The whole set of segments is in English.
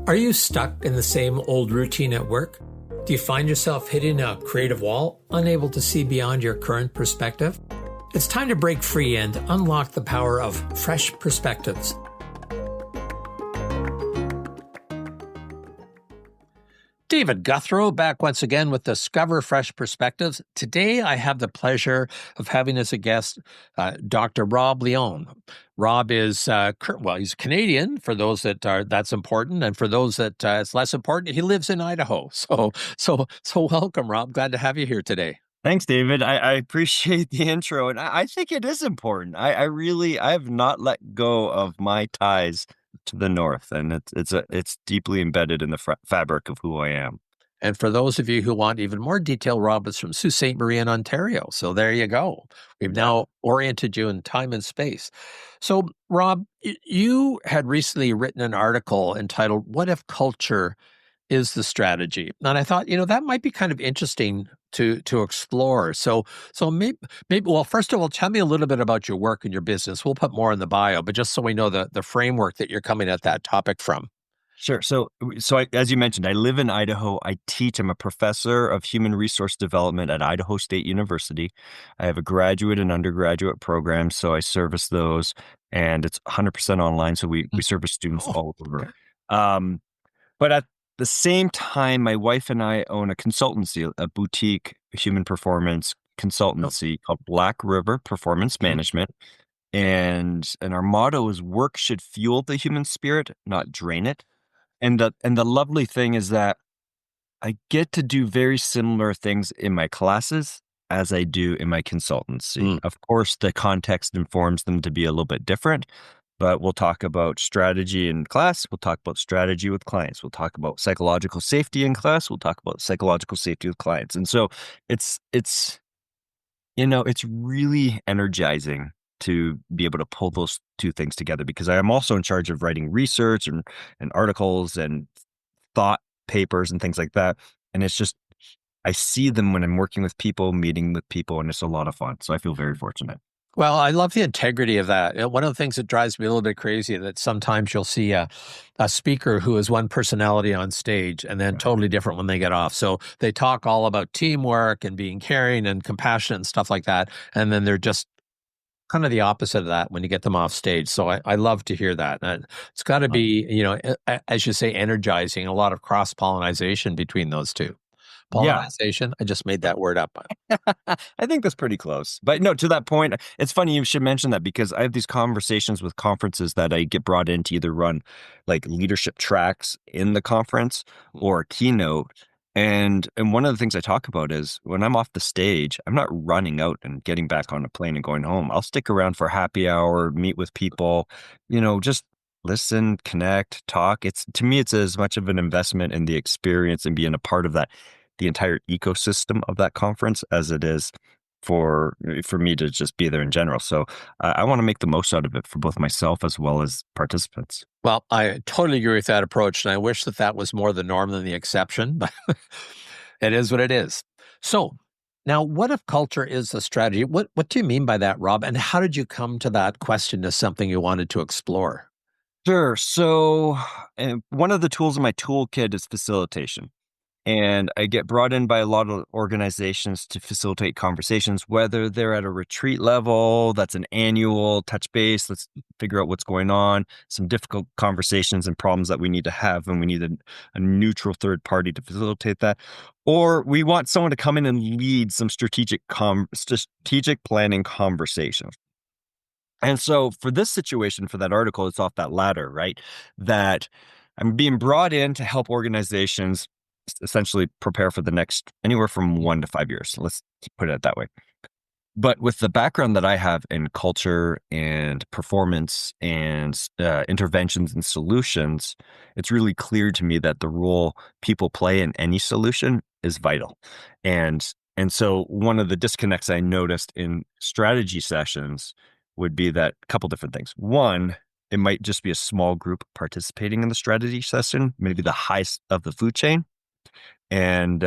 Are you stuck in the same old routine at work? Do you find yourself hitting a creative wall, unable to see beyond your current perspective? It's time to break free and unlock the power of fresh perspectives. David Guthrow back once again with Discover Fresh Perspectives. Today I have the pleasure of having as a guest Dr. Rob Leon. Rob is, he's Canadian for those that's important, and for those that it's less important, he lives in Idaho. So welcome, Rob. Glad to have you here today. Thanks, David. I appreciate the intro, and I think it is important. I have not let go of my ties to the North, and it's deeply embedded in the fabric of who I am. And for those of you who want even more detail, Rob is from Sault Ste. Marie in Ontario. So there you go. We've now oriented you in time and space. So, Rob, you had recently written an article entitled, "What If Culture is the Strategy?" And I thought, that might be kind of interesting to explore. So maybe, well, first of all, tell me a little bit about your work and your business. We'll put more in the bio, but just so we know the framework that you're coming at that topic from. Sure. So as you mentioned, I live in Idaho. I teach. I'm a professor of human resource development at Idaho State University. I have a graduate and undergraduate program, so I service those, and it's 100% online. So we service students all over. But at the same time, my wife and I own a consultancy, a boutique human performance consultancy called Black River Performance Management. And our motto is work should fuel the human spirit, not drain it. And the lovely thing is that I get to do very similar things in my classes as I do in my consultancy. Of course, the context informs them to be a little bit different, but we'll talk about strategy in class. We'll talk about strategy with clients. We'll talk about psychological safety in class. We'll talk about psychological safety with clients. And so it's really energizing to be able to pull those two things together, because I am also in charge of writing research and articles and thought papers and things like that. And it's just, I see them when I'm working with people, meeting with people, and it's a lot of fun. So I feel very fortunate. Well, I love the integrity of that. One of the things that drives me a little bit crazy that sometimes you'll see a speaker who is one personality on stage and then totally different when they get off. So they talk all about teamwork and being caring and compassionate and stuff like that. And then they're just kind of the opposite of that when you get them off stage. So I love to hear that. And it's got to be, as you say, energizing, a lot of cross-pollination between those two. Pollinization? Yeah. I just made that word up. I think that's pretty close. But no, to that point, it's funny you should mention that, because I have these conversations with conferences that I get brought in to either run like leadership tracks in the conference or a keynote. And one of the things I talk about is when I'm off the stage, I'm not running out and getting back on a plane and going home. I'll stick around for happy hour, meet with people, just listen, connect, talk. To me, it's as much of an investment in the experience and being a part of that, the entire ecosystem of that conference, as it is for me to just be there in general. So I want to make the most out of it for both myself as well as participants. Well, I totally agree with that approach, and I wish that was more the norm than the exception, but it is what it is. So now, what if culture is the strategy? What do you mean by that, Rob? And how did you come to that question as something you wanted to explore? Sure. So one of the tools in my toolkit is facilitation. And I get brought in by a lot of organizations to facilitate conversations, whether they're at a retreat level, that's an annual touch base, let's figure out what's going on, some difficult conversations and problems that we need to have, and we need a neutral third party to facilitate that. Or we want someone to come in and lead some strategic planning conversations. And so for this situation, for that article, it's off that ladder, right? That I'm being brought in to help organizations essentially prepare for the next anywhere from 1 to 5 years. Let's put it that way. But with the background that I have in culture and performance and interventions and solutions, it's really clear to me that the role people play in any solution is vital. And so one of the disconnects I noticed in strategy sessions would be that a couple different things. One, it might just be a small group participating in the strategy session, maybe the highest of the food chain. And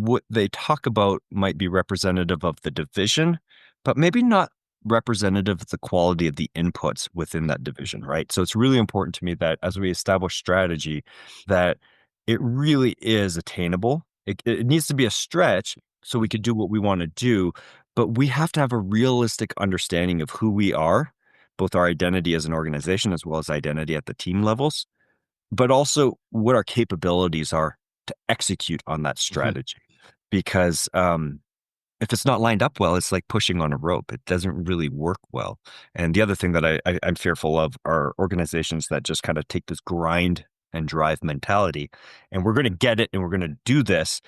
what they talk about might be representative of the division, but maybe not representative of the quality of the inputs within that division, right? So it's really important to me that as we establish strategy, that it really is attainable. It needs to be a stretch so we could do what we want to do, but we have to have a realistic understanding of who we are, both our identity as an organization as well as identity at the team levels, but also what our capabilities are to execute on that Mhm. strategy. Because if it's not lined up well, it's like pushing on a rope. It doesn't really work well. And the other thing that I'm fearful of are organizations that just kind of take this grind and drive mentality, and we're going to get it and we're going to do this.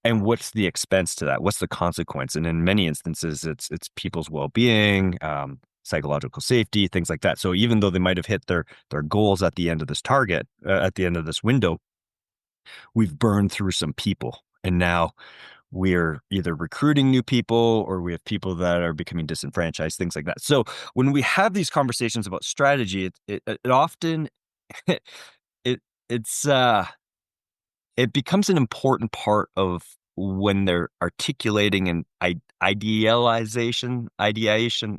And what's the expense to that? What's the consequence? And in many instances, it's people's well-being, psychological safety, things like that. So even though they might have hit their goals at the end of this target, at the end of this window, we've burned through some people, and now we're either recruiting new people or we have people that are becoming disenfranchised, things like that. So when we have these conversations about strategy, it often it it's it becomes an important part of when they're articulating an ideation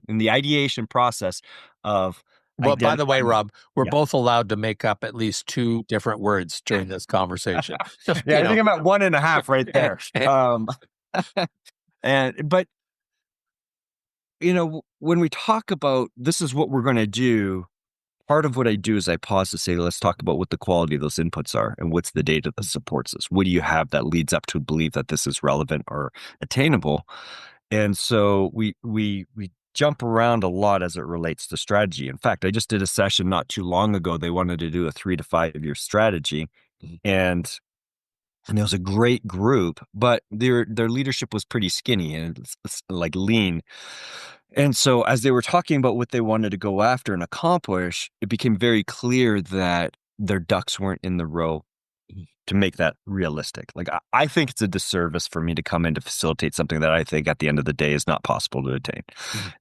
in the ideation process of Well, by the way, identifying. Rob, we're Yeah. both allowed to make up at least two different words during this conversation. Just, Yeah, I think I'm at one and a half right there. But when we talk about this is what we're going to do, part of what I do is I pause to say, let's talk about what the quality of those inputs are and what's the data that supports this. What do you have that leads up to believe that this is relevant or attainable? And so we jump around a lot as it relates to strategy. In fact, I just did a session not too long ago. They wanted to do a 3 to 5 year strategy, and it was a great group, but their leadership was pretty skinny and it's like lean. And so as they were talking about what they wanted to go after and accomplish, it became very clear that their ducks weren't in the row to make that realistic. Like I think it's a disservice for me to come in to facilitate something that I think at the end of the day is not possible to attain.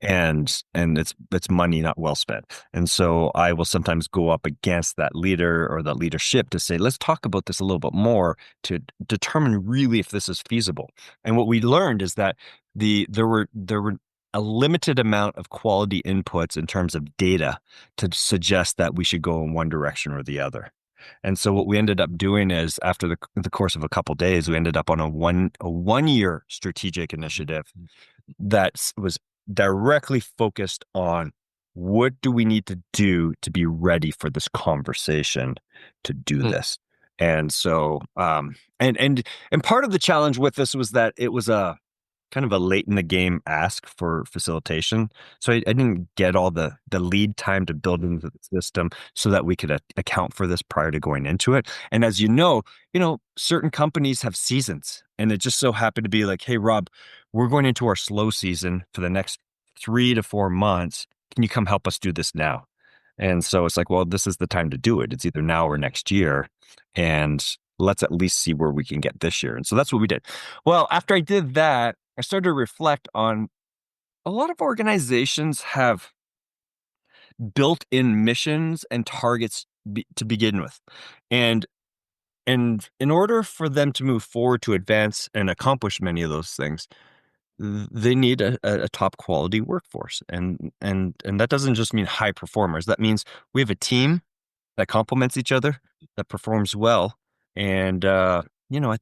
And it's money not well spent. And so I will sometimes go up against that leader or that leadership to say, let's talk about this a little bit more to determine really if this is feasible. And what we learned is that there were a limited amount of quality inputs in terms of data to suggest that we should go in one direction or the other. And so what we ended up doing is after the course of a couple of days, we ended up on a 1 year strategic initiative that was directly focused on what do we need to do to be ready for this conversation to do this. And so and part of the challenge with this was that it was a kind of a late in the game ask for facilitation. So I didn't get all the lead time to build into the system so that we could account for this prior to going into it. And as certain companies have seasons, and it just so happened to be like, hey, Rob, we're going into our slow season for the next 3 to 4 months. Can you come help us do this now? And so it's like, well, this is the time to do it. It's either now or next year. And let's at least see where we can get this year. And so that's what we did. Well, after I did that, I started to reflect on a lot of organizations have built-in missions and targets to begin with. And in order for them to move forward to advance and accomplish many of those things, they need a top quality workforce. And that doesn't just mean high performers. That means we have a team that complements each other, that performs well. And, at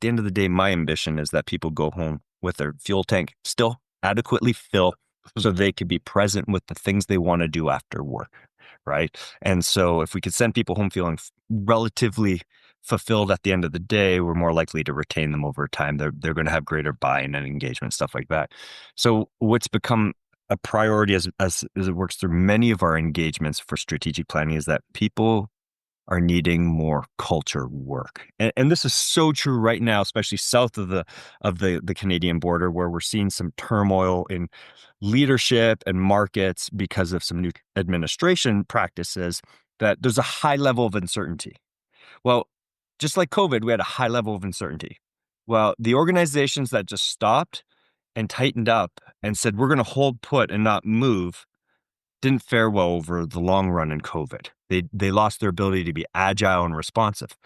the end of the day, my ambition is that people go home with their fuel tank still adequately filled so they could be present with the things they want to do after work. Right. And so if we could send people home feeling relatively fulfilled at the end of the day, we're more likely to retain them over time. They're going to have greater buy-in and engagement, stuff like that. So what's become a priority as it works through many of our engagements for strategic planning is that people are needing more culture work. And this is so true right now, especially south of the Canadian border, where we're seeing some turmoil in leadership and markets because of some new administration practices, that there's a high level of uncertainty. Well, just like COVID, we had a high level of uncertainty. Well, the organizations that just stopped and tightened up and said, we're going to hold put and not move, didn't fare well over the long run in COVID. They lost their ability to be agile and responsive.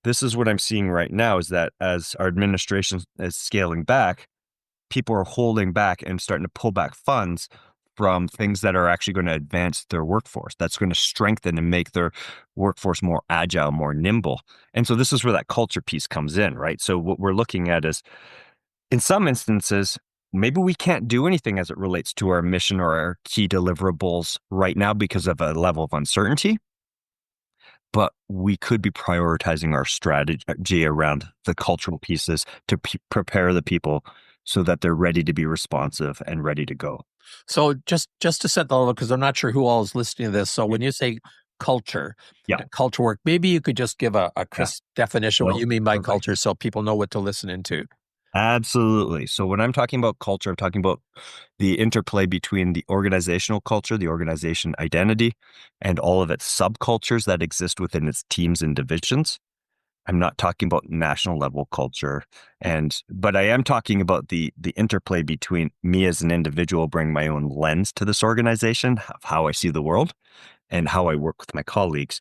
This is what I'm seeing right now is that as our administration is scaling back, people are holding back and starting to pull back funds from things that are actually going to advance their workforce, that's going to strengthen and make their workforce more agile, more nimble. And so this is where that culture piece comes in, right? So what we're looking at is, in some instances, maybe we can't do anything as it relates to our mission or our key deliverables right now because of a level of uncertainty, but we could be prioritizing our strategy around the cultural pieces to prepare the people so that they're ready to be responsive and ready to go. So just to set the level, because I'm not sure who all is listening to this. So when you say culture, Yeah. culture work, maybe you could just give a Yeah. crisp definition of what No, you mean by perfect. culture so people know what to listen into. Absolutely. So when I'm talking about culture, I'm talking about the interplay between the organizational culture, the organization identity, and all of its subcultures that exist within its teams and divisions. I'm not talking about national level culture, but I am talking about the interplay between me as an individual bringing my own lens to this organization of how I see the world and how I work with my colleagues,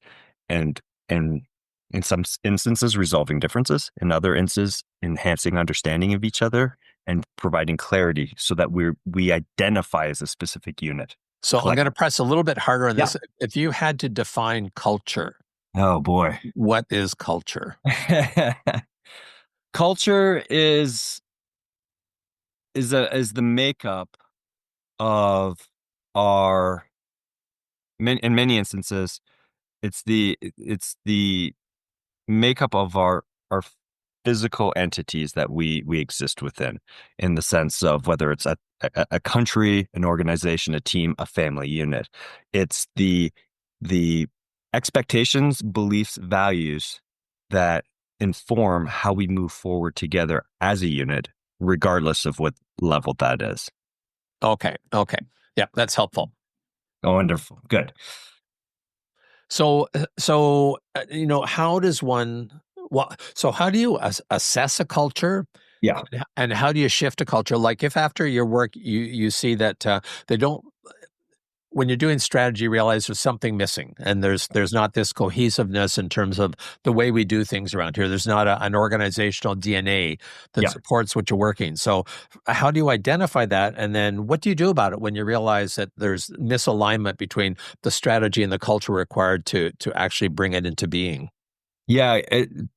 and and in some instances resolving differences, in other instances enhancing understanding of each other and providing clarity so that we identify as a specific unit. So I'm going to Collectively. press a little bit harder on Yeah. this. If you had to define culture, Oh boy. what is culture? Culture is the makeup of our in many instances it's the makeup of our physical entities that we exist within, in the sense of whether it's a country, an organization, a team, a family unit. It's the expectations, beliefs, values that inform how we move forward together as a unit, regardless of what level that is. Okay. Okay. Yeah, that's helpful. Oh, wonderful. Good. How does one, so how do you assess a culture, Yeah. and how do you shift a culture? Like if after your work you see that they don't, when you're doing strategy, you realize there's something missing, and there's not this cohesiveness in terms of the way we do things around here. There's not an organizational DNA that Yeah. supports what you're working. So how do you identify that, and then what do you do about it when you realize that there's misalignment between the strategy and the culture required to actually bring it into being? Yeah,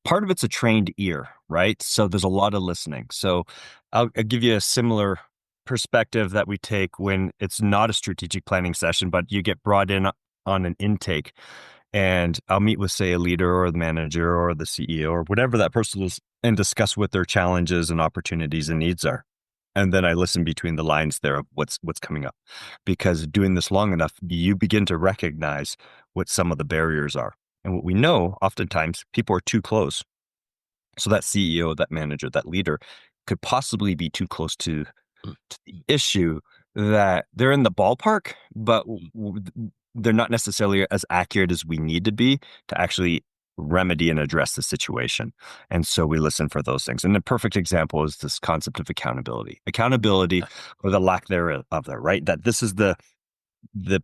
part of it's a trained ear, right? So there's a lot of listening. So I'll give you a similar perspective that we take when it's not a strategic planning session, but you get brought in on an intake, and I'll meet with, say, a leader or the manager or the CEO or whatever that person is, and discuss what their challenges and opportunities and needs are. And then I listen between the lines there of what's coming up, because doing this long enough, you begin to recognize what some of the barriers are. And what we know, oftentimes, people are too close. So that CEO, that manager, that leader could possibly be too close to the issue, that they're in the ballpark, but they're not necessarily as accurate as we need to be to actually remedy and address the situation. And so we listen for those things. And the perfect example is this concept of accountability, or the lack thereof there, right? That this is the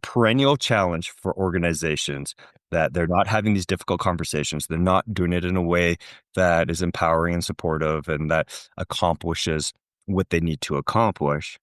perennial challenge for organizations, that they're not having these difficult conversations. They're not doing it in a way that is empowering and supportive and that accomplishes what they need to accomplish.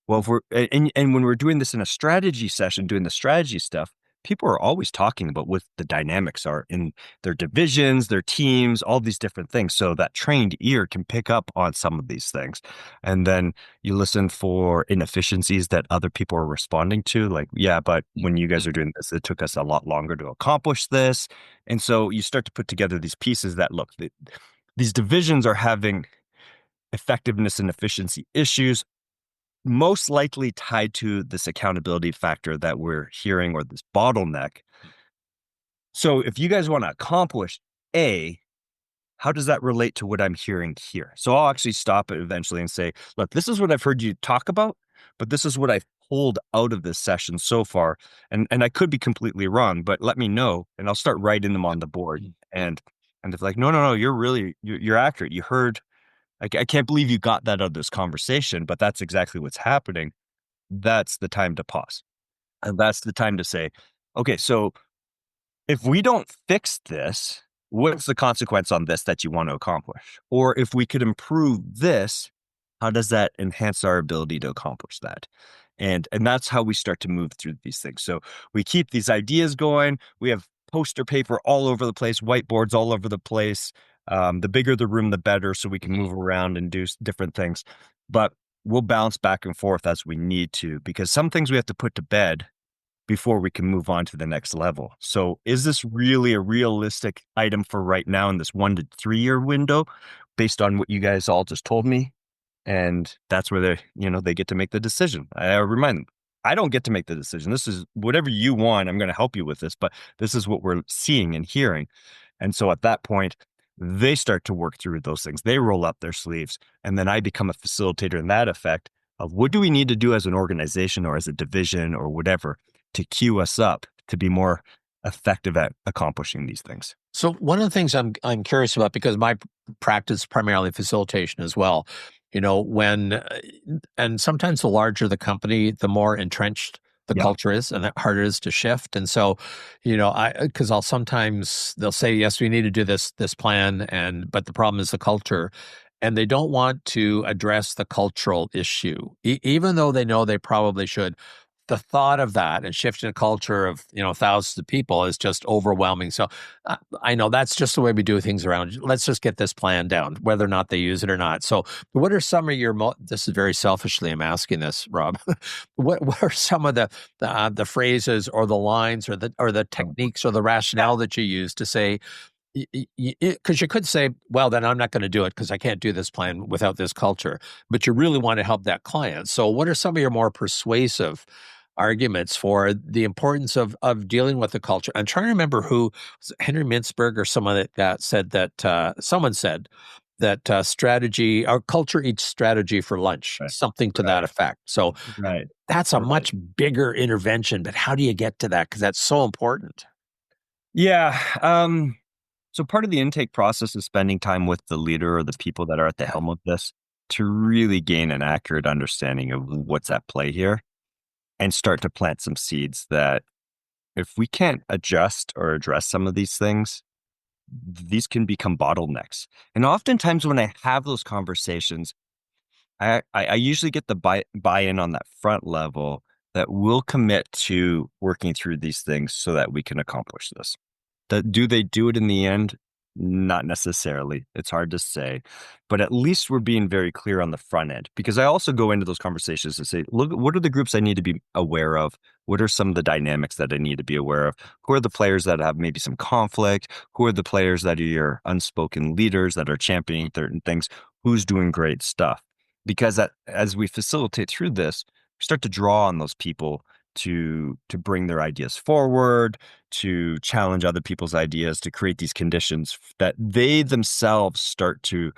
Well, if we're and when we're doing this in a strategy session, doing the strategy stuff, people are always talking about what the dynamics are in their divisions, their teams, all these different things. So that trained ear can pick up on some of these things. And then you listen for inefficiencies that other people are responding to, like, yeah, but when you guys are doing this, it took us a lot longer to accomplish this. And so you start to put together these pieces that look, these divisions are having effectiveness and efficiency issues, most likely tied to this accountability factor that we're hearing, or this bottleneck. So if you guys want to accomplish A, how does that relate to what I'm hearing here? So I'll actually stop it eventually and say, look, this is what I've heard you talk about, but this is what I've pulled out of this session so far. And I could be completely wrong, but let me know, and I'll start writing them on the board. And it's like, no, you're accurate. You heard, I can't believe you got that out of this conversation, but that's exactly what's happening. That's the time to pause. And that's the time to say, okay, so if we don't fix this, what's the consequence on this that you want to accomplish? Or if we could improve this, how does that enhance our ability to accomplish that? And that's how we start to move through these things. So we keep these ideas going. We have poster paper all over the place, whiteboards all over the place. The bigger the room, the better, so we can move around and do different things. But we'll bounce back and forth as we need to, because some things we have to put to bed before we can move on to the next level. So is this really a realistic item for right now in this 1 to 3 year window based on what you guys all just told me? And that's where they get to make the decision. I remind them, I don't get to make the decision. This is whatever you want. I'm going to help you with this, but this is what we're seeing and hearing. And so at that point, they start to work through those things. They roll up their sleeves. And then I become a facilitator in that effect of what do we need to do as an organization or as a division or whatever to cue us up to be more effective at accomplishing these things. So one of the things I'm curious about, because my practice is primarily facilitation as well, and sometimes the larger the company, the more entrenched the Yeah. culture is, and the harder it is to shift. And so, because they'll say, yes, we need to do this plan, but the problem is the culture, and they don't want to address the cultural issue, even though they know they probably should. The thought of that and shifting a culture of thousands of people is just overwhelming. So I know that's just the way we do things around. Let's just get this plan down, whether or not they use it or not. So, what are some of your? This is very selfishly, I'm asking this, Rob. What are some of the phrases or the lines or the techniques or the rationale that you use to say? Because you could say, well, then I'm not going to do it because I can't do this plan without this culture. But you really want to help that client. So, what are some of your more persuasive arguments for the importance of dealing with the culture? I'm trying to remember who, was it Henry Mintzberg or someone that said that someone said that strategy or culture eats strategy for lunch, Right. something to that effect. So Right. that's a much bigger intervention. But how do you get to that? Because that's so important. Yeah. So part of the intake process is spending time with the leader or the people that are at the helm of this to really gain an accurate understanding of what's at play here and start to plant some seeds that if we can't adjust or address some of these things, these can become bottlenecks. And oftentimes when I have those conversations, I usually get the buy-in on that front level that will commit to working through these things so that we can accomplish this. Do they do it in the end? Not necessarily. It's hard to say, but at least we're being very clear on the front end, because I also go into those conversations and say, look, what are the groups I need to be aware of? What are some of the dynamics that I need to be aware of? Who are the players that have maybe some conflict? Who are the players that are your unspoken leaders that are championing certain things? Who's doing great stuff? Because as we facilitate through this, we start to draw on those people to bring their ideas forward, to challenge other people's ideas, to create these conditions that they themselves start to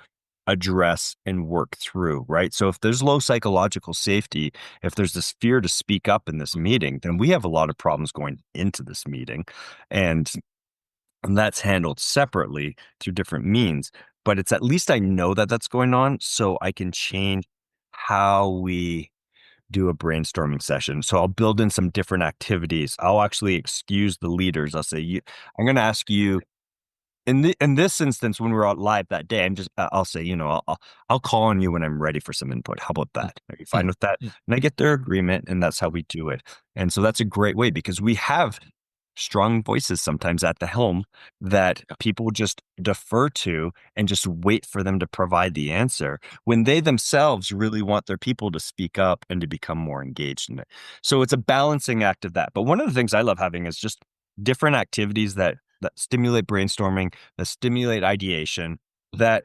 address and work through, right? So if there's low psychological safety, if there's this fear to speak up in this meeting, then we have a lot of problems going into this meeting. And that's handled separately through different means. But it's at least I know that that's going on, so I can change how we do a brainstorming session. So I'll build in some different activities. I'll actually excuse the leaders. I'll say, I'm going to ask you in this instance, when we're out live that day, I'll say, I'll call on you when I'm ready for some input. How about that? Are you fine with that? And I get their agreement, and that's how we do it. And so that's a great way, because we have strong voices sometimes at the helm that people just defer to and just wait for them to provide the answer when they themselves really want their people to speak up and to become more engaged in it. So it's a balancing act of that. But one of the things I love having is just different activities that stimulate brainstorming, that stimulate ideation, that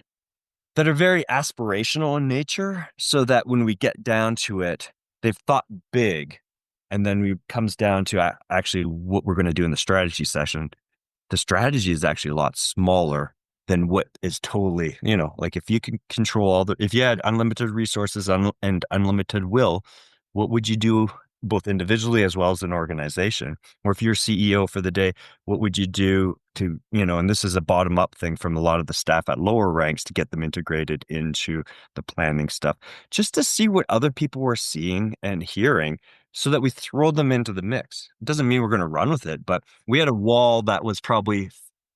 are very aspirational in nature, so that when we get down to it, they've thought big. And then it comes down to actually what we're going to do in the strategy session. The strategy is actually a lot smaller than what is totally, like if you can control if you had unlimited resources and unlimited will, what would you do both individually as well as an organization? Or if you're CEO for the day, what would you do to, and this is a bottom up thing from a lot of the staff at lower ranks to get them integrated into the planning stuff, just to see what other people were seeing and hearing so that we throw them into the mix. It doesn't mean we're going to run with it, but we had a wall that was probably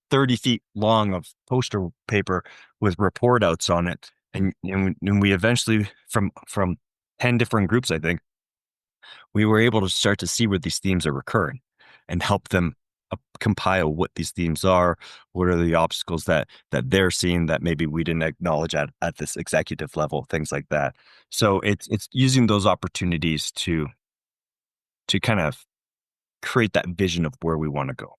30 feet long of poster paper with report outs on it. And we eventually, from 10 different groups, I think, we were able to start to see where these themes are recurring and help them compile what these themes are, what are the obstacles that they're seeing that maybe we didn't acknowledge at this executive level, things like that. So it's using those opportunities to kind of create that vision of where we want to go.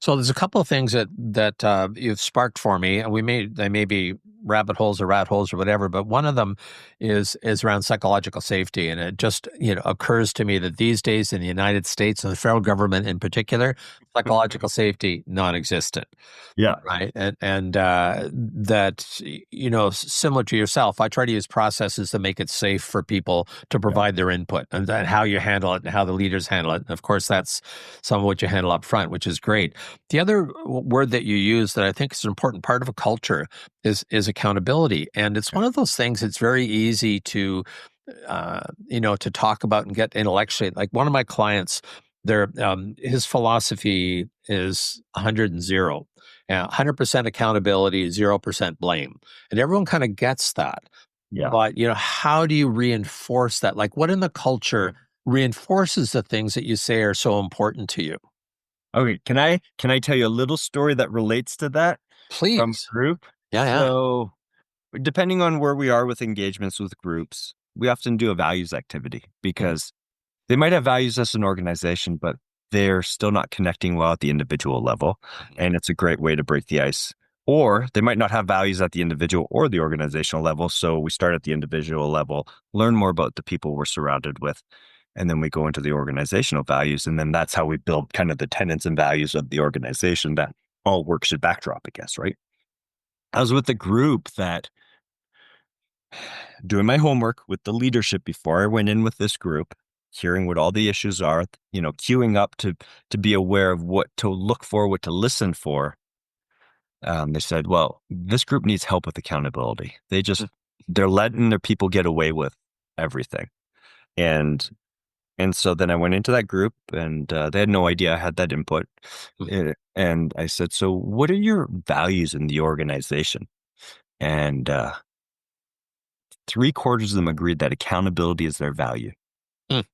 So there's a couple of things that you've sparked for me, and they may be rabbit holes or rat holes or whatever, but one of them is around psychological safety, and it just occurs to me that these days in the United States and the federal government in particular, psychological safety non-existent. Yeah. Right. And that, similar to yourself, I try to use processes to make it safe for people to Yeah. provide their input and that how you handle it and how the leaders handle it. And of course, that's some of what you handle up front, which is great. The other word that you use that I think is an important part of a culture is accountability. And it's one of those things that's very easy to talk about and get intellectually. Like one of my clients, his philosophy is 100 and 0. 100% accountability, 0% blame. And everyone kind of gets that. Yeah. But, how do you reinforce that? Like what in the culture reinforces the things that you say are so important to you? Okay. Can I tell you a little story that relates to that from Please. group? Yeah, yeah. So depending on where we are with engagements with groups, we often do a values activity because they might have values as an organization, but they're still not connecting well at the individual level. And it's a great way to break the ice. Or they might not have values at the individual or the organizational level. So we start at the individual level, learn more about the people we're surrounded with, and then we go into the organizational values. And then that's how we build kind of the tenets and values of the organization that all work should backdrop, I guess, right? I was with a group that doing my homework with the leadership before I went in with this group, hearing what all the issues are, queuing up to be aware of what to look for, what to listen for. They said, "Well, this group needs help with accountability. They're letting their people get away with everything." And and so then I went into that group, and they had no idea I had that input. And I said, "So, what are your values in the organization?" And three-quarters of them agreed that accountability is their value. Mm. It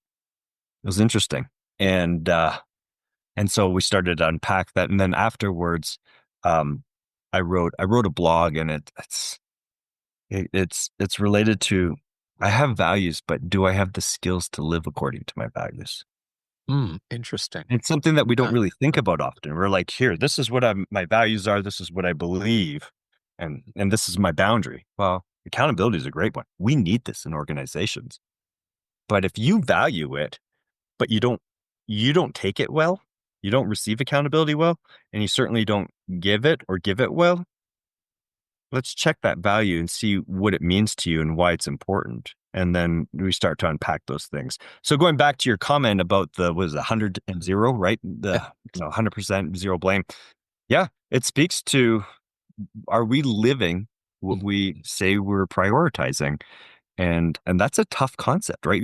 was interesting. And and so we started to unpack that. And then afterwards, um, I wrote a blog, and it's related to I have values, but do I have the skills to live according to my values? Interesting. It's something that we don't Yeah. really think about often. We're like, here, this is what my values are, this is what I believe, and this is my boundary. Well, accountability is a great one. We need this in organizations. But if you value it, but you don't take it well, you don't receive accountability well, and you certainly don't give it well, let's check that value and see what it means to you and why it's important. And then we start to unpack those things. So going back to your comment about was 100 and 0, right? The Yeah. 100% zero blame. Yeah, it speaks to, are we living what Mm. we say we're prioritizing? And that's a tough concept, right?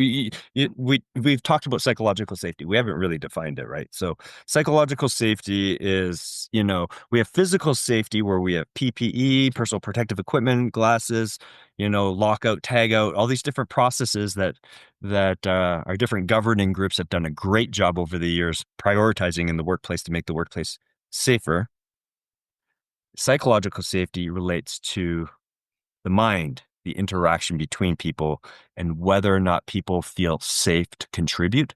We've talked about psychological safety. We haven't really defined it, right? So psychological safety is, we have physical safety where we have PPE, personal protective equipment, glasses, lockout, tag out, all these different processes that our different governing groups have done a great job over the years prioritizing in the workplace to make the workplace safer. Psychological safety relates to the mind, the interaction between people, and whether or not people feel safe to contribute,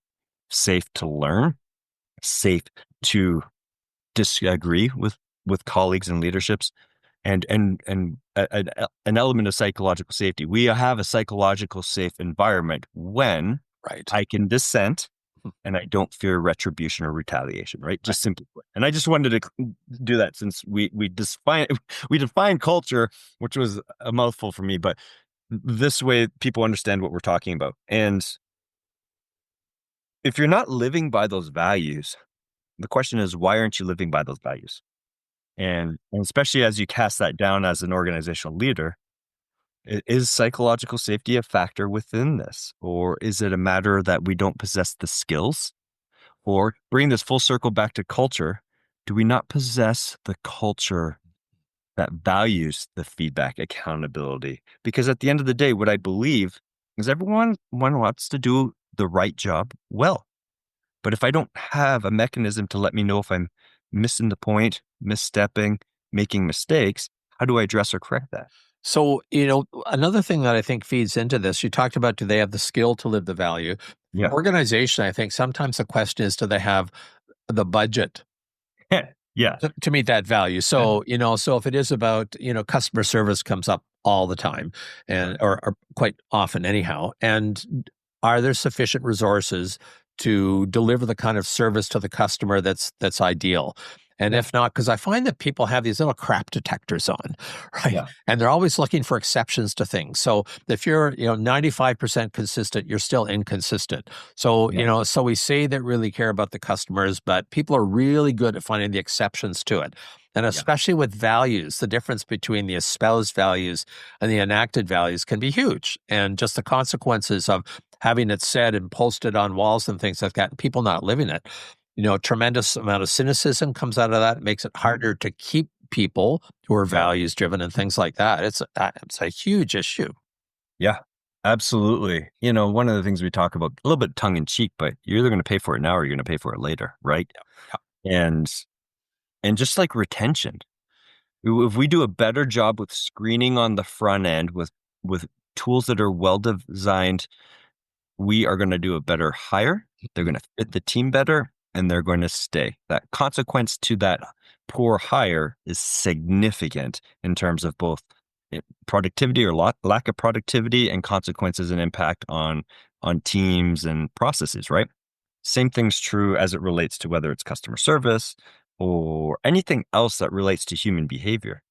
safe to learn, safe to disagree with colleagues and leaderships, and an element of psychological safety. We have a psychological safe environment when Right. I can dissent Hmm. and I don't fear retribution or retaliation, right? Right. Just simply put. And I just wanted to do that since we define we define culture, which was a mouthful for me, but this way people understand what we're talking about. And if you're not living by those values, the question is, why aren't you living by those values? And especially as you cast that down as an organizational leader, is psychological safety a factor within this? Or is it a matter that we don't possess the skills? Or bring this full circle back to culture, do we not possess the culture that values the feedback accountability? Because at the end of the day, what I believe is everyone wants to do the right job well. But if I don't have a mechanism to let me know if I'm missing the point, misstepping, making mistakes, how do I address or correct that? So, another thing that I think feeds into this, you talked about, do they have the skill to live the value? Yeah. Organization, I think sometimes the question is, do they have the budget Yeah. to meet that value? So, so if it is about, customer service comes up all the time and Right. or quite often anyhow. And are there sufficient resources to deliver the kind of service to the customer that's ideal? And Yeah. if not, because I find that people have these little crap detectors on, right? Yeah. And they're always looking for exceptions to things. So if you're, 95% consistent, you're still inconsistent. So, Yeah. so we say that really care about the customers, but people are really good at finding the exceptions to it. And Yeah. especially with values, the difference between the espoused values and the enacted values can be huge. And just the consequences of having it said and posted on walls and things like that, and people not living it. Tremendous amount of cynicism comes out of that. It makes it harder to keep people who are Yeah. values driven and things like that. It's a huge issue. Yeah. Absolutely. One of the things we talk about a little bit tongue in cheek, but you're either going to pay for it now or you're going to pay for it later, right? And just like retention, if we do a better job with screening on the front end with tools that are well designed, we are going to do a better hire. They're going to fit the team better and they're going to stay. That consequence to that poor hire is significant in terms of both productivity or lack of productivity and consequences and impact on teams and processes, right? Same thing's true as it relates to whether it's customer service or anything else that relates to human behavior.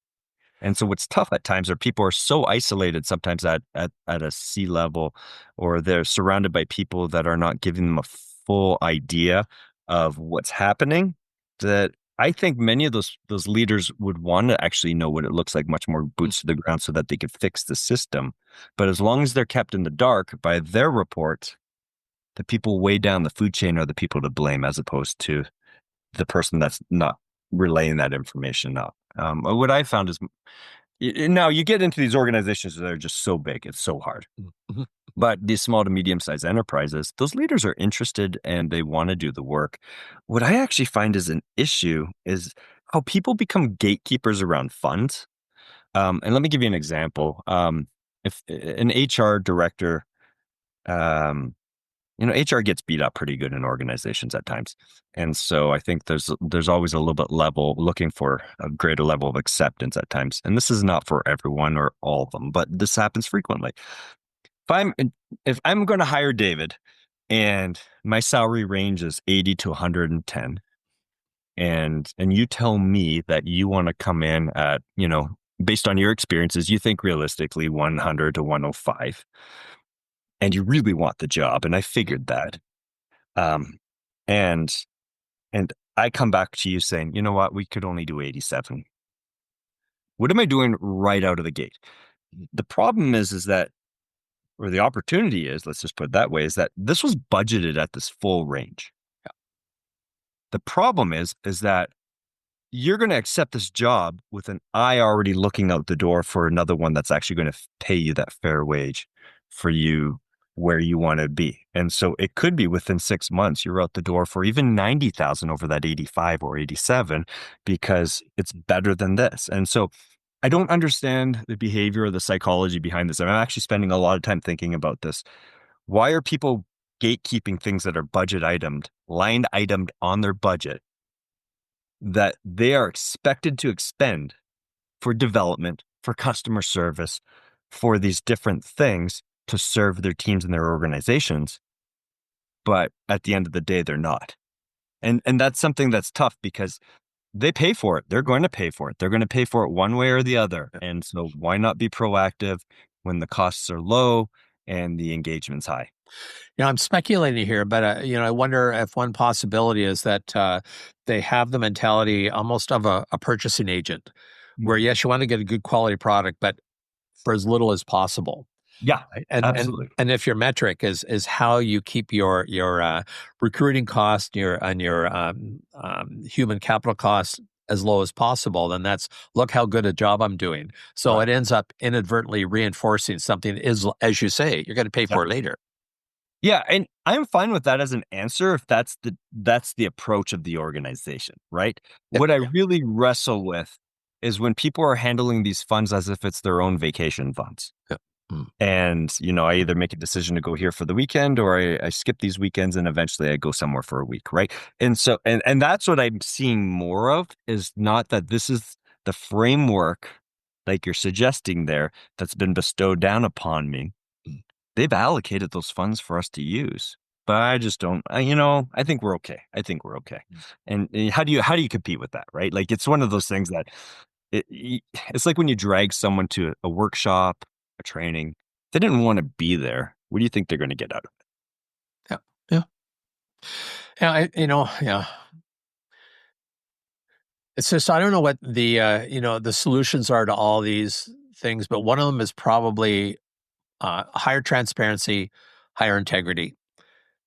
And so what's tough at times are people are so isolated sometimes at a C level, or they're surrounded by people that are not giving them a full idea of what's happening, that I think many of those leaders would want to actually know what it looks like, much more boots to the ground so that they could fix the system. But as long as they're kept in the dark by their report, the people way down the food chain are the people to blame as opposed to the person that's not relaying that information up. What I found is now you get into these organizations that are just so big, it's so hard. Mhm. But these small to medium sized enterprises, those leaders are interested and they want to do the work. What I actually find is an issue is how people become gatekeepers around funds. And let me give you an example. If an HR director, um, HR gets beat up pretty good in organizations at times. And so I think there's always a little bit level looking for a greater level of acceptance at times. And this is not for everyone or all of them, but this happens frequently. If I'm if I'm going to hire David and my salary range is 80 to 110 and you tell me that you want to come in at, based on your experiences, you think realistically 100 to 105 and you really want the job and I figured that. Um, and and I come back to you saying, you know what, we could only do 87. What am I doing right out of the gate? The problem is that, or the opportunity is, let's just put it that way, is that this was budgeted at this full range. The problem is that you're going to accept this job with an eye already looking out the door for another one that's actually going to pay you that fair wage for you where you want to be. And so it could be within 6 months, you're out the door for even 90,000 over that 85 or 87 because it's better than this. And so I don't understand the behavior or the psychology behind this. I'm actually spending a lot of time thinking about this. Why are people gatekeeping things that are budget itemed, line itemed on their budget that they are expected to expend for development, for customer service, for these different things to serve their teams and their organizations? But at the end of the day, they're not. And that's something that's tough because they pay for it. They're going to pay for it. They're going to pay for it one way or the other. And so why not be proactive when the costs are low and the engagement's high? I'm speculating here, but I wonder if one possibility is that they have the mentality almost of a purchasing agent, where Mhm. yes, you want to get a good quality product, but for as little as possible. Yeah, Right? And absolutely. if your metric is how you keep your recruiting cost, your human capital costs as low as possible, then that's, look how good a job I'm doing. So Right. it ends up inadvertently reinforcing something is, as you say, you're going to pay Yeah. for it later. Yeah, and I'm fine with that as an answer if that's the approach of the organization, right? Yep. What I Yep. really wrestle with is when people are handling these funds as if it's their own vacation funds. Yep. Mm. And, I either make a decision to go here for the weekend or I skip these weekends and eventually I go somewhere for a week, right? And so, and that's what I'm seeing more of is not that this is the framework like you're suggesting there that's been bestowed down upon me. Mm. They've allocated those funds for us to use. But I just don't, I think we're okay. I think we're okay. Mm. And how do you compete with that, right? Like it's one of those things that it's like when you drag someone to a workshop, a training, they didn't want to be there. What do you think they're going to get out of it? Yeah. Yeah. Yeah. Yeah. It's just I don't know what the solutions are to all these things, but one of them is probably higher transparency, higher integrity,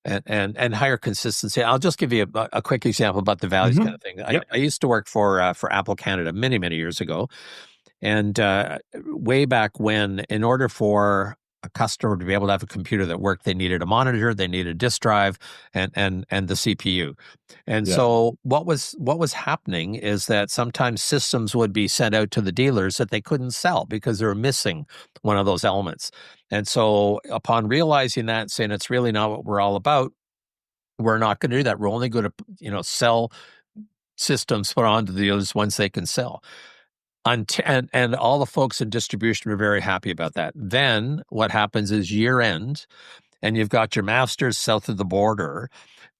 and higher consistency. I'll just give you a quick example about the values kind of thing. I, Yep. I used to work for Apple Canada many years ago, and way back when, in order for a customer to be able to have a computer that worked, they needed a monitor, they needed a disk drive, and the CPU. And Yeah. so what was happening is that sometimes systems would be sent out to the dealers that they couldn't sell because they were missing one of those elements. And so upon realizing that, saying it's really not what we're all about, we're not going to do that. We're only going to, sell systems put onto the dealers once they can sell. And all the folks in distribution were very happy about that. Then what happens is year end, and you've got your masters south of the border,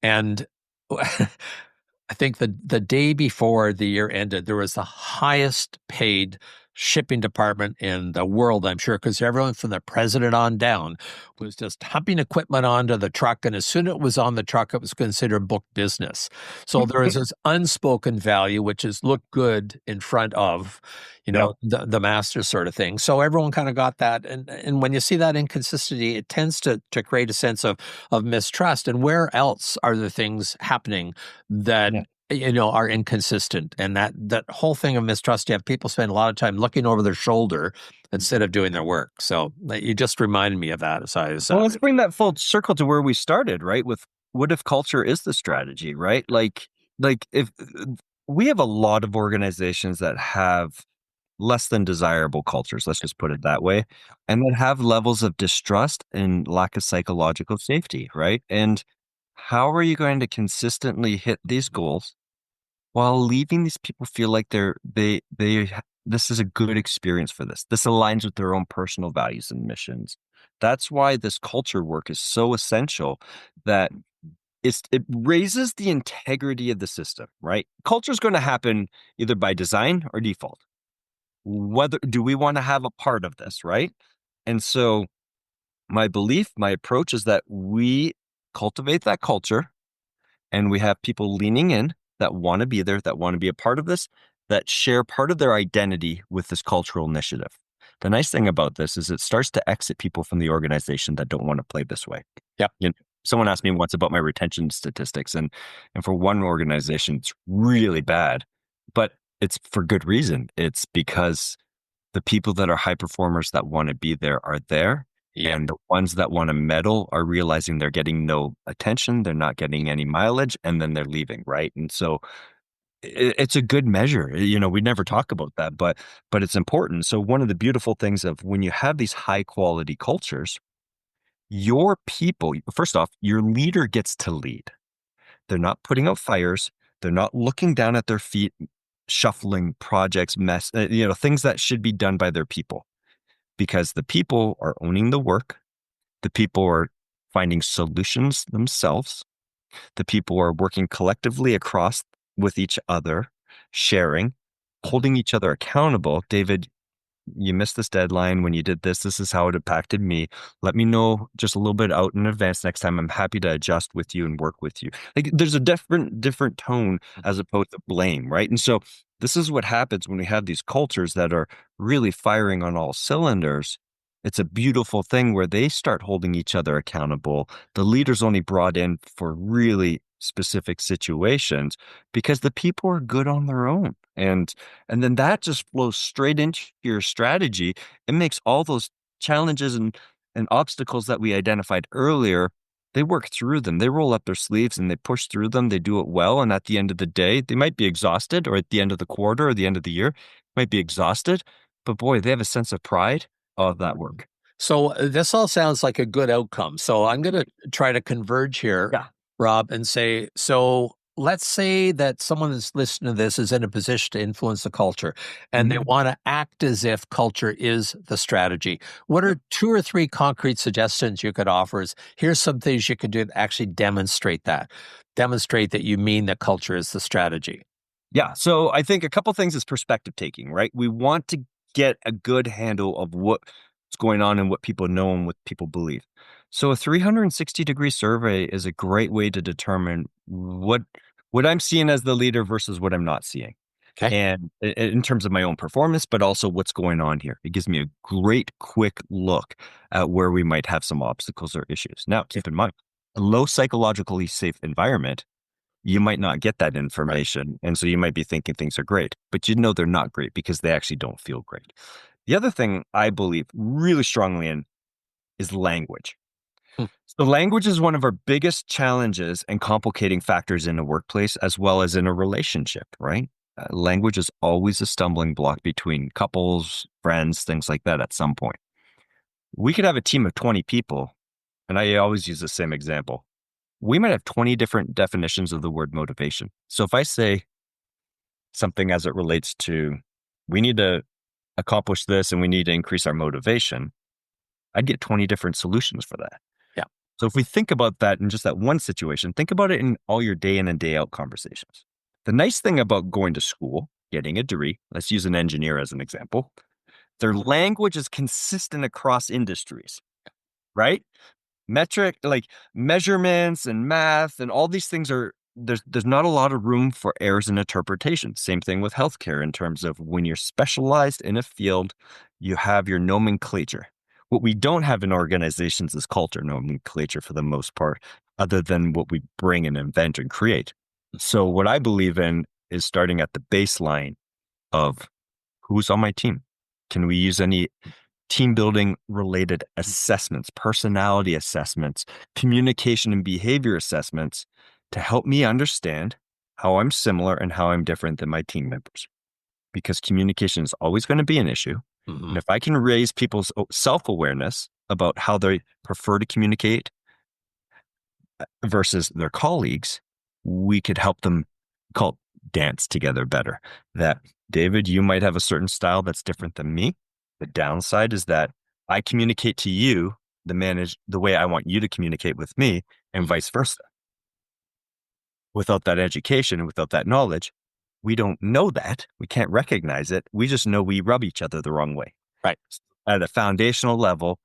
and I think the day before the year ended, there was the highest paid shipping department in the world, I'm sure, because everyone from the president on down was just humping equipment onto the truck. And as soon as it was on the truck, it was considered book business. So there is this unspoken value, which is look good in front of, Yep. the master sort of thing. So everyone kind of got that. And when you see that inconsistency, it tends to create a sense of mistrust. And where else are there things happening that Yeah. are inconsistent, and that whole thing of mistrust, you have people spend a lot of time looking over their shoulder instead of doing their work. So you just reminded me of that as I was Well, let's bring that full circle to where we started, right? With what if culture is the strategy, right? Like if we have a lot of organizations that have less than desirable cultures, let's just put it that way, and that have levels of distrust and lack of psychological safety, right? And how are you going to consistently hit these goals while leaving these people feel like this is a good experience for this. This aligns with their own personal values and missions. That's why this culture work is so essential that it raises the integrity of the system, right? Culture is going to happen either by design or default. Whether do we want to have a part of this, right? And so my belief, my approach is that we cultivate that culture and we have people leaning in that want to be there, that want to be a part of this, that share part of their identity with this cultural initiative. The nice thing about this is it starts to exit people from the organization that don't want to play this way. Yep. Someone asked me once about my retention statistics, and for one organization, it's really bad, but it's for good reason. It's because the people that are high performers that want to be there are there. Yeah. And the ones that want to meddle are realizing they're getting no attention, they're not getting any mileage, and then they're leaving, right? And so it's a good measure. We never talk about that, but it's important. So one of the beautiful things of when you have these high quality cultures, your people, first off, your leader gets to lead. They're not putting out fires. They're not looking down at their feet, shuffling projects, things that should be done by their people because the people are owning the work. The people are finding solutions themselves. The people are working collectively across with each other, sharing, holding each other accountable. David, you missed this deadline when you did this. This is how it impacted me. Let me know just a little bit out in advance next time. I'm happy to adjust with you and work with you. Like there's a different tone as opposed to blame, right? And so this is what happens when we have these cultures that are really firing on all cylinders. It's a beautiful thing where they start holding each other accountable. The leader's only brought in for really specific situations because the people are good on their own. And then that just flows straight into your strategy. It makes all those challenges and obstacles that we identified earlier they work through them. They roll up their sleeves and they push through them. They do it well. And at the end of the day, they might be exhausted, or at the end of the quarter or the end of the year, might be exhausted. But boy, they have a sense of pride of that work. So this all sounds like a good outcome. So I'm going to try to converge here, Yeah. Rob, and say, so let's say that someone that's listening to this is in a position to influence the culture and they want to act as if culture is the strategy. What are 2 or 3 concrete suggestions you could offer? Here's some things you could do to actually demonstrate that you mean that culture is the strategy. Yeah. So I think a couple things is perspective taking, right? We want to get a good handle of what's going on and what people know and what people believe. So a 360-degree survey is a great way to determine what I'm seeing as the leader versus what I'm not seeing. Okay. And in terms of my own performance, but also what's going on here. It gives me a great quick look at where we might have some obstacles or issues. Now, keep in mind, a low psychologically safe environment, you might not get that information. And so you might be thinking things are great, but you know they're not great because they actually don't feel great. The other thing I believe really strongly in is language. Hmm. So language is one of our biggest challenges and complicating factors in a workplace as well as in a relationship, right? Language is always a stumbling block between couples, friends, things like that at some point. We could have a team of 20 people, and I always use the same example. We might have 20 different definitions of the word motivation. So if I say something as it relates to, we need to accomplish this and we need to increase our motivation, I'd get 20 different solutions for that. Yeah. So if we think about that in just that one situation, think about it in all your day in and day out conversations. The nice thing about going to school, getting a degree, let's use an engineer as an example, their language is consistent across industries, right? Metric, like measurements and math and all these things are there's not a lot of room for errors in interpretation. Same thing with healthcare in terms of when you're specialized in a field, you have your nomenclature. What we don't have in organizations is culture nomenclature for the most part, other than what we bring and invent and create. So what I believe in is starting at the baseline of who's on my team. Can we use any team building related assessments, personality assessments, communication and behavior assessments to help me understand how I'm similar and how I'm different than my team members? Because communication is always going to be an issue. Mm-hmm. And if I can raise people's self-awareness about how they prefer to communicate versus their colleagues, we could help them dance together better. That, David, you might have a certain style that's different than me. The downside is that I communicate to you the way I want you to communicate with me, and vice versa. Without that education and without that knowledge, we don't know that. We can't recognize it. We just know we rub each other the wrong way. Right. At a foundational level,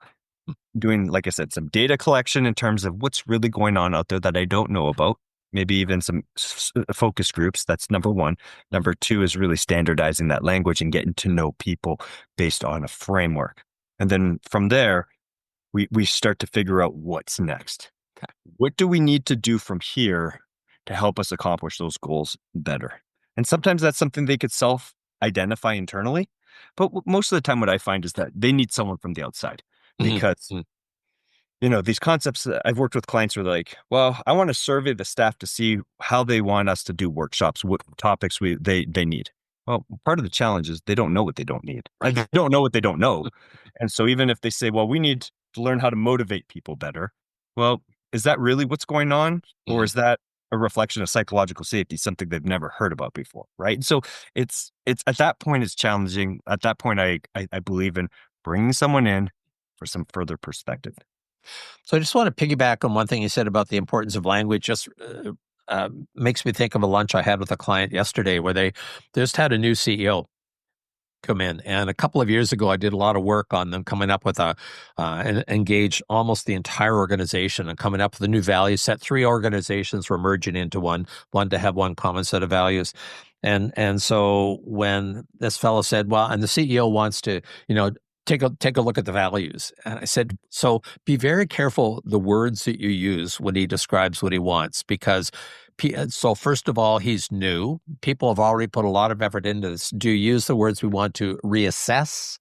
doing, like I said, some data collection in terms of what's really going on out there that I don't know about. Maybe even some focus groups. That's number one. Number two is really standardizing that language and getting to know people based on a framework. And then from there, we start to figure out what's next. Okay. What do we need to do from here to help us accomplish those goals better? And sometimes that's something they could self-identify internally. But most of the time, what I find is that they need someone from the outside because these concepts, I've worked with clients who are like, well, I want to survey the staff to see how they want us to do workshops, what topics they need. Well, part of the challenge is they don't know what they don't need. Right? They don't know what they don't know. And so even if they say, well, we need to learn how to motivate people better. Well, is that really what's going on? Or is that a reflection of psychological safety, something they've never heard about before? Right. So it's at that point, it's challenging. At that point, I believe in bringing someone in for some further perspective. So I just want to piggyback on one thing you said about the importance of language. Just makes me think of a lunch I had with a client yesterday where they just had a new CEO come in. And a couple of years ago, I did a lot of work on them coming up with and engage almost the entire organization and coming up with a new value set. 3 organizations were merging into one to have one common set of values. And so when this fellow said, well, and the CEO wants to, take a look at the values. And I said, so be very careful the words that you use when he describes what he wants, because so first of all, he's new. People have already put a lot of effort into this. Do you use the words we want to reassess?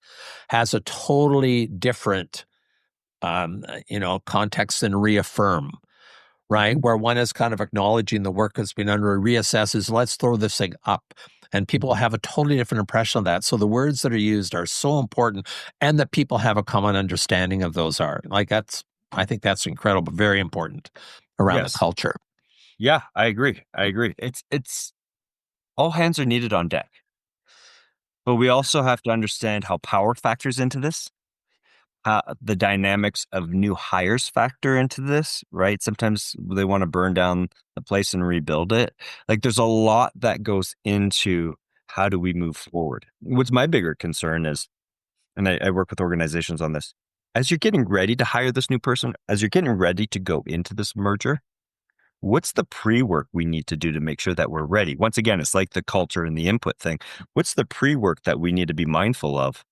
Has a totally different, context than reaffirm. right? Where one is kind of acknowledging the work that's been done, or reassesses, let's throw this thing up. And people have a totally different impression of that. So the words that are used are so important, and that people have a common understanding of those are. Like I think that's incredible, very important around the culture. Yeah, I agree. It's all hands are needed on deck. But we also have to understand how power factors into this. The dynamics of new hires factor into this, right? Sometimes they want to burn down the place and rebuild it. Like there's a lot that goes into how do we move forward. What's my bigger concern is, and I work with organizations on this, as you're getting ready to hire this new person, as you're getting ready to go into this merger, what's the pre-work we need to do to make sure that we're ready? Once again, it's like the culture and the input thing. What's the pre-work that we need to be mindful of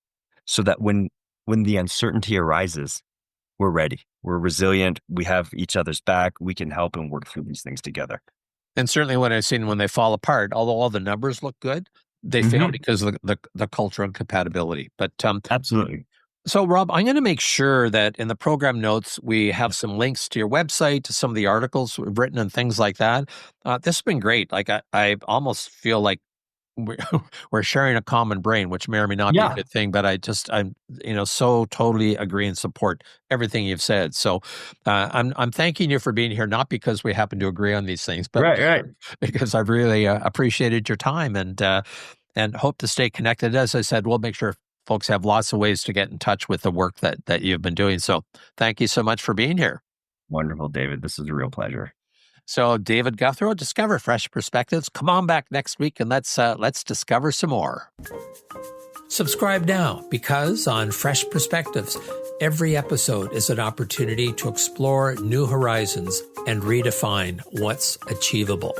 so that when the uncertainty arises, we're ready, we're resilient, we have each other's back, we can help and work through these things together. And certainly when I've seen when they fall apart, although all the numbers look good, they fail because of the culture and compatibility. But Absolutely. So, Rob, I'm going to make sure that in the program notes, we have some links to your website, to some of the articles we've written and things like that. This has been great. Like, I almost feel like we're sharing a common brain, which may or may not be a good thing, but I'm so totally agree and support everything you've said. So I'm thanking you for being here, not because we happen to agree on these things, but Right. because I've really appreciated your time and hope to stay connected. As I said, we'll make sure folks have lots of ways to get in touch with the work that you've been doing. So thank you so much for being here. Wonderful, David. This is a real pleasure. So David Guthrow, Discover Fresh Perspectives. Come on back next week and let's discover some more. Subscribe now, because on Fresh Perspectives, every episode is an opportunity to explore new horizons and redefine what's achievable.